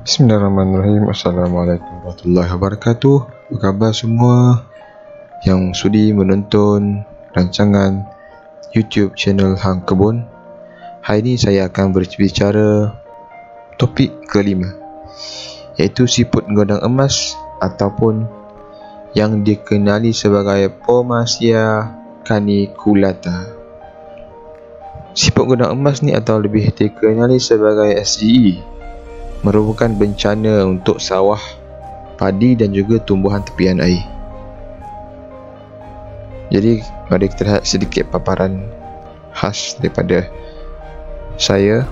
Bismillahirrahmanirrahim. Assalamualaikum warahmatullahi wabarakatuh. Apa khabar semua yang sudi menonton rancangan YouTube channel Hang Kebun? Hari ini saya akan berbicara topik kelima, iaitu siput gondang emas ataupun yang dikenali sebagai Pomacia caniculata. Siput gondang emas ni atau lebih dikenali sebagai SGE merupakan bencana untuk sawah, padi dan juga tumbuhan tepian air. Jadi mari kita lihat sedikit paparan khas daripada saya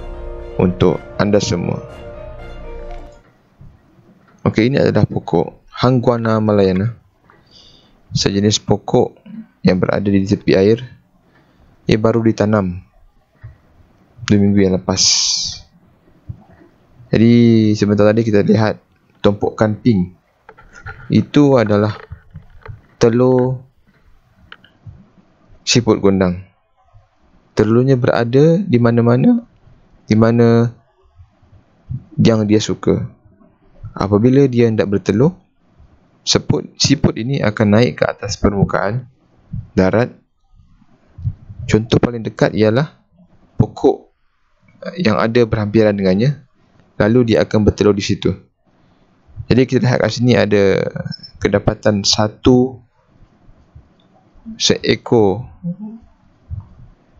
untuk anda semua. Okey, ini adalah pokok Hangguana malayana, sejenis pokok yang berada di tepi air. Ia baru ditanam 2 minggu yang lepas. Jadi sebentar tadi kita lihat tumpukan pink. Itu adalah telur siput gondang. Telurnya berada di mana-mana, di mana yang dia suka. Apabila dia hendak bertelur, siput ini akan naik ke atas permukaan darat. Contoh paling dekat ialah pokok yang ada berhampiran dengannya, lalu dia akan bertelur di situ. Jadi kita lihat kat sini ada kedapatan seekor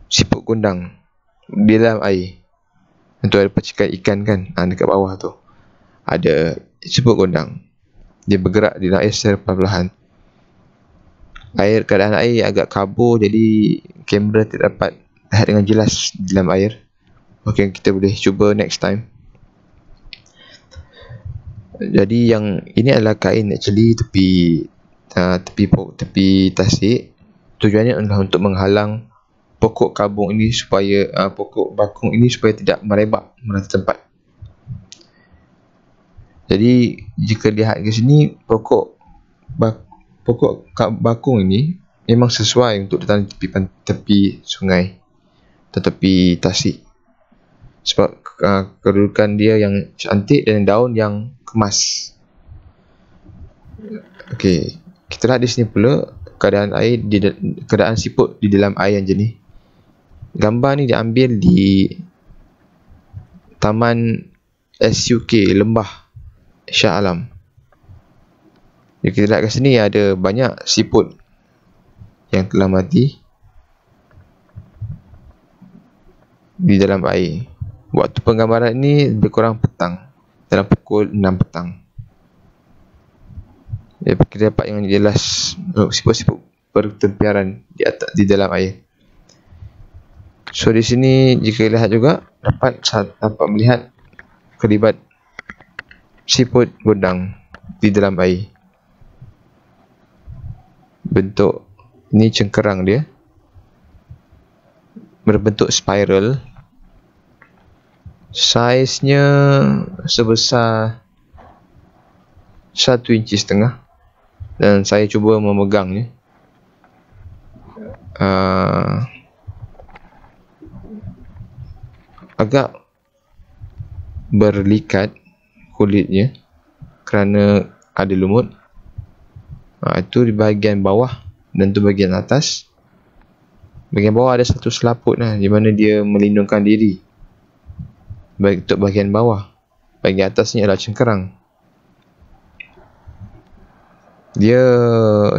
siput gondang di dalam air. Untuk ada percikan ikan kan, dekat bawah tu ada siput gondang. Dia bergerak di dalam air secara perlahan. Keadaan air agak kabur, jadi kamera tidak dapat lihat dengan jelas di dalam air. Okey, kita boleh cuba next time. Jadi yang ini adalah kain actually tepi tasik. Tujuannya adalah untuk menghalang pokok kabung ini supaya pokok bakung ini supaya tidak merebak merata tempat. Jadi jika lihat ke sini, pokok bakung ini memang sesuai untuk ditanam di tepi sungai atau tepi tasik. Sebab kedudukan dia yang cantik dan daun yang kemas. Okey, kita lihat di sini pula keadaan siput di dalam air yang jernih. Gambar ni diambil di Taman SUK Lembah Shah Alam. Jadi kita lihat kat sini ada banyak siput yang telah mati di dalam air. Waktu penggambaran ini lebih kurang petang, dalam pukul 6 petang. Kita dapat yang jelas siput-siput bertempiaran di dalam air. So di sini jika lihat juga dapat melihat kelibat siput gondang di dalam air. Bentuk ini cengkerang dia berbentuk spiral. Saiznya sebesar 1,5 inci dan saya cuba memegangnya. Agak berlikat kulitnya kerana ada lumut. Itu di bahagian bawah dan tu bahagian atas. Bahagian bawah ada satu selaput di mana dia melindungkan diri. Baik untuk bahagian bawah. Bahagian atasnya adalah cengkerang.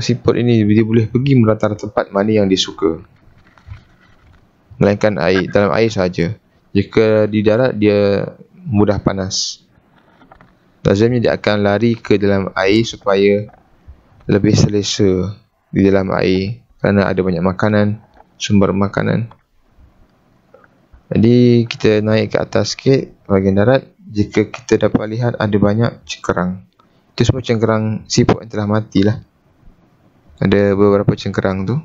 Siput ini dia boleh pergi melatar tempat mana yang dia suka, melainkan dalam air sahaja. Jika di darat dia mudah panas. Lazimnya dia akan lari ke dalam air supaya lebih selesa di dalam air kerana ada banyak makanan, sumber makanan. Jadi kita naik ke atas sikit bahagian darat. Jika kita dapat lihat ada banyak cengkerang. Itu semua cengkerang siput yang telah mati lah. Ada beberapa cengkerang tu.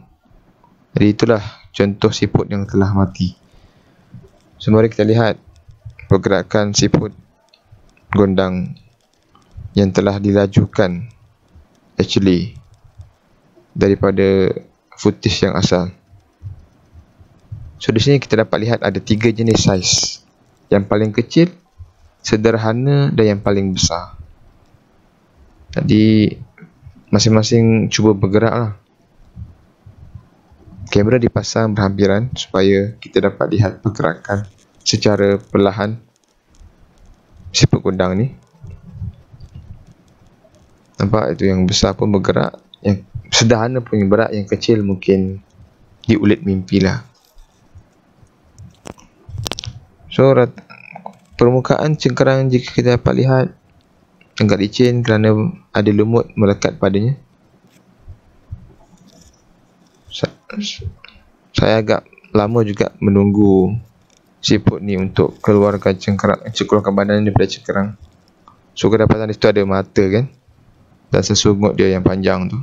Jadi itulah contoh siput yang telah mati. So mari kita lihat pergerakan siput gondang yang telah dilajukan actually daripada footage yang asal. So di sini kita dapat lihat ada 3 jenis saiz. Yang paling kecil sederhana dan yang paling besar. Jadi masing-masing cuba bergerak lah. Kamera dipasang berhampiran supaya kita dapat lihat pergerakan secara perlahan siput gondang ni. Nampak itu yang besar pun bergerak, yang sederhana pun yang bergerak, yang kecil mungkin diulit mimpi lah. So permukaan cengkerang jika kita dapat lihat agak licin kerana ada lumut melekat padanya. Saya agak lama juga menunggu siput ni untuk keluarkan badan daripada cengkerang. So kedapatan di situ ada mata kan, dan sesungut dia yang panjang tu.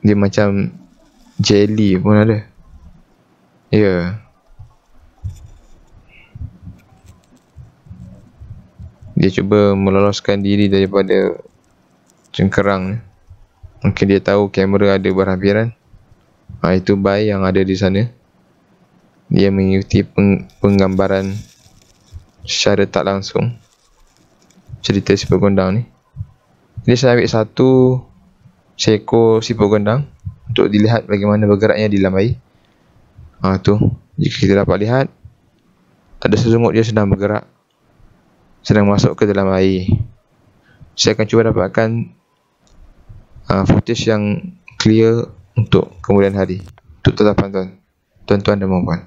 Dia macam jelly pun ada. Ya. Dia cuba meloloskan diri daripada cengkerang. Mungkin dia tahu kamera ada berhampiran. Itu bayi yang ada di sana. Dia mengikuti penggambaran secara tak langsung cerita siput gondang ni. Jadi saya ambil satu seekor siput gondang untuk dilihat bagaimana bergeraknya di dalam air. Tu, jika kita dapat lihat, ada sesungut dia sedang bergerak, sedang masuk ke dalam air. Saya akan cuba dapatkan footage yang clear untuk kemudian hari, untuk tetapan tuan-tuan dan puan-puan.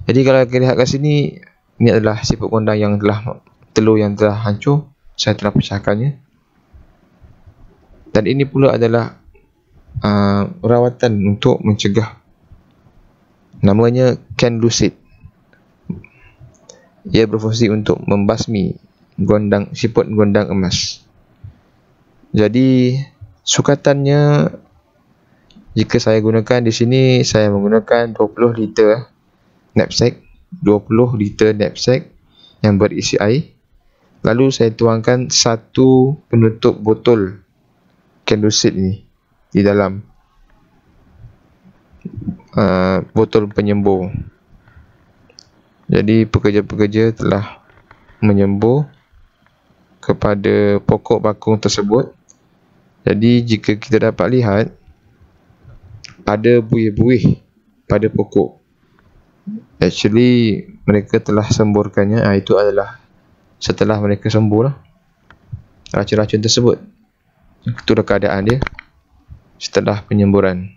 Jadi kalau kita lihat kat sini, ini adalah siput gondang yang telah telur yang telah hancur. Saya telah pecahkannya. Dan ini pula adalah rawatan untuk mencegah. Namanya Can Lucid. Ia berfungsi untuk membasmi siput gondang emas. Jadi sukatannya, jika saya gunakan di sini, saya menggunakan 20 liter knapsack, 20 liter knapsack yang berisi air. Lalu saya tuangkan satu penutup botol Can Lucid ini di dalam botol penyembur. Jadi pekerja-pekerja telah menyembur kepada pokok bakung tersebut. Jadi jika kita dapat lihat, ada buih-buih pada pokok. Actually mereka telah semburkannya. Itu adalah setelah mereka sembur lah racun-racun tersebut. Itulah keadaan dia setelah penyemburan.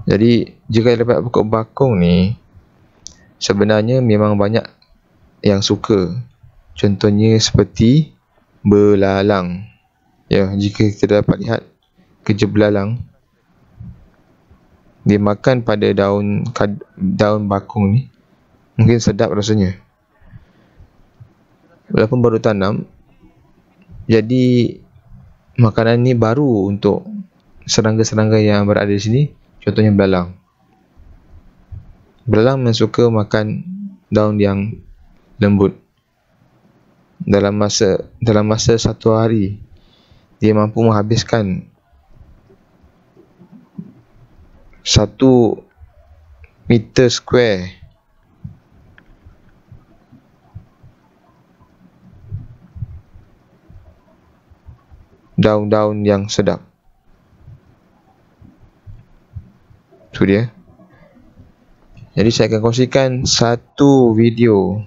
Jadi jika dapat pokok bakung ni, sebenarnya memang banyak yang suka. Contohnya seperti belalang. Ya, jika kita dapat lihat kerja belalang, dia makan pada daun bakung ni, mungkin sedap rasanya. Walaupun baru tanam, jadi makanan ni baru untuk serangga-serangga yang berada di sini. Contohnya belalang. Belalang memang suka makan daun yang lembut. Dalam masa satu hari, dia mampu menghabiskan 1 meter square daun-daun yang sedap. Itu dia. Jadi saya akan kongsikan satu video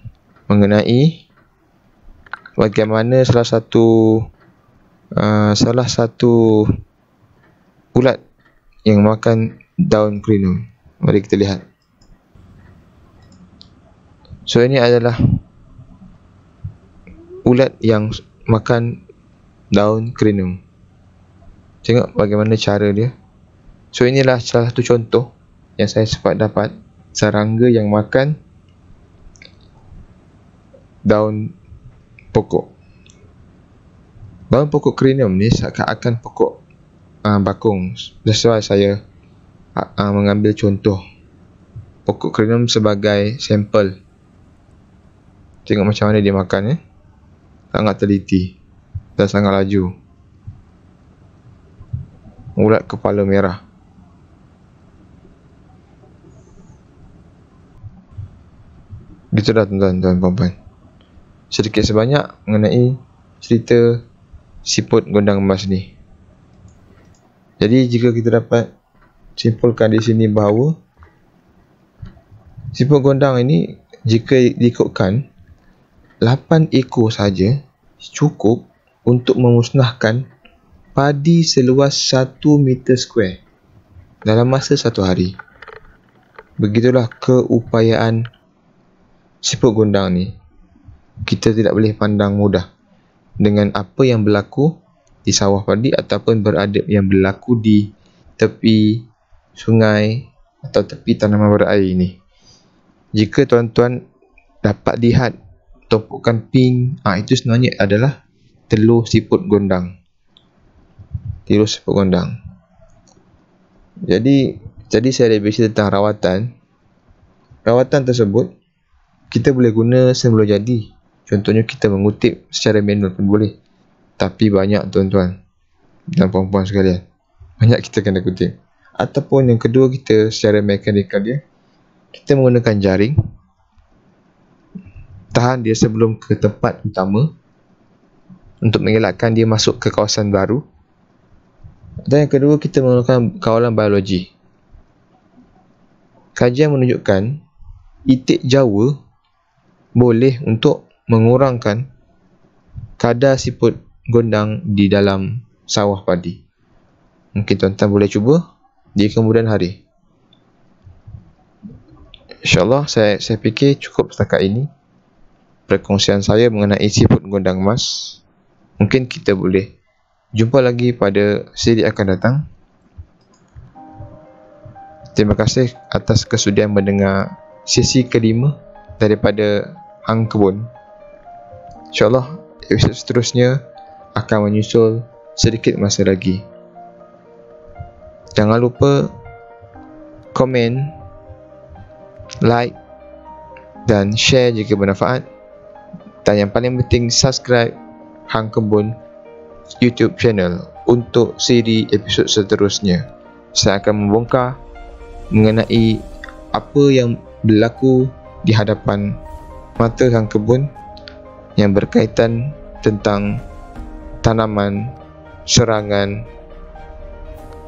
mengenai bagaimana salah satu ulat yang makan daun kerinum. Mari kita lihat. So ini adalah ulat yang makan daun kerinum. Tengok bagaimana cara dia. So inilah salah satu contoh yang saya sempat dapat, serangga yang makan daun pokok. Daun pokok kerinum ni seakan-akan pokok bakung. That's why saya mengambil contoh pokok kerinum sebagai sampel. Tengok macam mana dia makan, sangat teliti dan sangat laju. Ulat kepala merah. Gitu dah tuan-tuan dan puan-puan. Sedikit sebanyak mengenai cerita siput gondang emas ni. Jadi jika kita dapat simpulkan di sini bahawa siput gondang ini jika diikutkan 8 ekor saja cukup untuk memusnahkan padi seluas 1 meter square dalam masa 1 hari. Begitulah keupayaan siput gondang ni. Kita tidak boleh pandang mudah dengan apa yang berlaku di sawah padi ataupun yang berlaku di tepi sungai atau tepi tanaman berair ini. Jika tuan-tuan dapat lihat tumpukan pink, itu sebenarnya adalah telur siput gondang. Telur siput gondang. Jadi saya dah bercerita tentang rawatan. Rawatan tersebut kita boleh guna semula jadi. Contohnya kita mengutip secara manual pun boleh. Tapi banyak tuan-tuan dan puan-puan sekalian, banyak kita kena kutip. Ataupun yang kedua, kita secara mekanikal dia, kita menggunakan jaring, tahan dia sebelum ke tempat utama untuk mengelakkan dia masuk ke kawasan baru. Dan yang kedua, kita menggunakan kawalan biologi. Kajian menunjukkan itik Jawa boleh untuk mengurangkan kadar siput gondang di dalam sawah padi. Mungkin tuan-tuan boleh cuba di kemudian hari. InsyaAllah saya fikir cukup setakat ini perkongsian saya mengenai siput gondang emas. Mungkin kita boleh jumpa lagi pada siri akan datang. Terima kasih atas kesudian mendengar sesi kelima daripada Hang Kebun. InsyaAllah episod seterusnya akan menyusul sedikit masa lagi. Jangan lupa komen, like dan share jika bermanfaat. Dan yang paling penting, subscribe Hang Kebun YouTube channel untuk siri episod seterusnya. Saya akan membongkar mengenai apa yang berlaku di hadapan mata Hang Kebun yang berkaitan tentang tanaman, serangan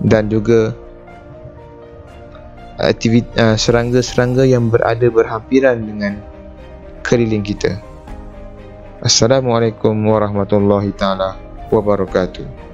dan juga serangga-serangga yang berada berhampiran dengan keliling kita. Assalamualaikum warahmatullahi taala wabarakatuh.